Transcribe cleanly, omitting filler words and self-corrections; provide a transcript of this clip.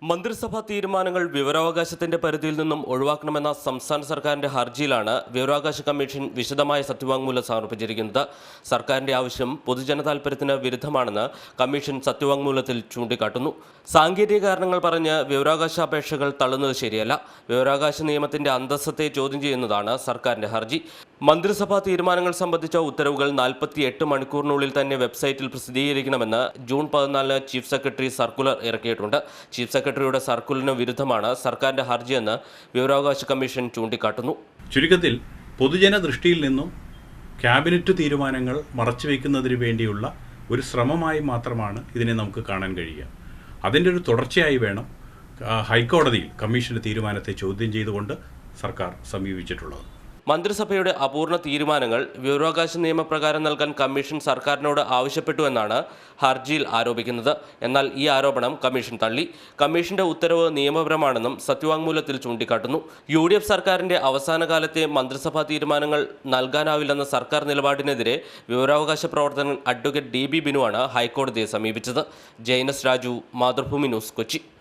മന്ത്രിസഭാ തീരുമാനങ്ങൾ വിവരാവകാശത്തിന്റെ പരിധിയിൽ നിന്നും ഒഴിവാക്കണമെന്ന സംസ്ഥാന സർക്കാരിന്റെ ഹർജിയിലാണ് വിവരാവകാശ കമ്മീഷൻ വിശദമായ സത്യവാങ്മൂലം സമർപ്പിച്ചിരിക്കുന്നത്. സർക്കാരിന്റെ ആവശ്യം പൊതുജന താൽപര്യത്തിന് വിരുദ്ധമാണെന്ന് കമ്മീഷൻ സത്യവാങ്മൂലത്തിൽ ചൂണ്ടിക്കാട്ടുന്നു. സാങ്കേതിക കാരണങ്ങൾ പറഞ്ഞ് വിവരാവകാശ അപേക്ഷകൾ തള്ളുന്നത് ശരിയല്ല. വിവരാവകാശ നിയമത്തിന്റെ അന്തസ്സത്തെ ചോദ്യം ചെയ്യുന്നതാണ് സർക്കാരിന്റെ ഹർജി. മന്ത്രിസഭാ തീരുമാനങ്ങൾ സംബന്ധിച്ച ഉത്തരവുകൾ 48 മണിക്കൂറിനുള്ളിൽ തന്നെ വെബ്സൈറ്റിൽ പ്രസിദ്ധീകരിക്കണമെന്ന് ജൂൺ 14 ചീഫ് സെക്രട്ടറി സർക്കുലർ ഇറക്കിയിട്ടുണ്ട്. ചീഫ് സെക്രട്ടറിയുടെ സർക്കുലറിന് വിരുദ്ധമാണ് സർക്കാരിന്റെ ഹർജിയെന്ന് വിവരാവകാശ കമ്മീഷൻ ചൂണ്ടിക്കാട്ടുന്നു. ചുരുക്കത്തിൽ പൊതുജന ദൃഷ്ടിയിൽ നിന്നും ക്യാബിനറ്റ് തീരുമാനങ്ങൾ മറച്ചുവെക്കുന്നതിന് വേണ്ടിയുള്ള ഒരു ശ്രമമായി മാത്രമാണ് ഇതിനെ നമുക്ക് കാണാൻ കഴിയുക. അതിൻ്റെ ഒരു തുടർച്ചയായി വേണം ഹൈക്കോടതിയിൽ കമ്മീഷന്റെ തീരുമാനത്തെ ചോദ്യം ചെയ്തുകൊണ്ട് സർക്കാർ സമീപിച്ചിട്ടുള്ളത്. മന്ത്രിസഭയുടെ അപൂർണ തീരുമാനങ്ങൾ വിവരാവകാശ നിയമപ്രകാരം നൽകാൻ കമ്മീഷൻ സർക്കാരിനോട് ആവശ്യപ്പെട്ടുവെന്നാണ് ഹർജിയിൽ ആരോപിക്കുന്നത്. എന്നാൽ ഈ ആരോപണം കമ്മീഷൻ തള്ളി. കമ്മീഷന്റെ ഉത്തരവ് നിയമപരമാണെന്നും സത്യവാങ്മൂലത്തിൽ ചൂണ്ടിക്കാട്ടുന്നു. UDF സർക്കാരിന്റെ അവസാന കാലത്തെ മന്ത്രിസഭാ തീരുമാനങ്ങൾ നൽകാനാവില്ലെന്ന സർക്കാർ നിലപാടിനെതിരെ വിവരാവകാശ പ്രവർത്തകൻ അഡ്വക്കേറ്റ് DB ബിനുവാണ് ഹൈക്കോടതിയെ സമീപിച്ചത്. ജൈനസ് രാജു, മാതൃഭൂമി ന്യൂസ്, കൊച്ചി.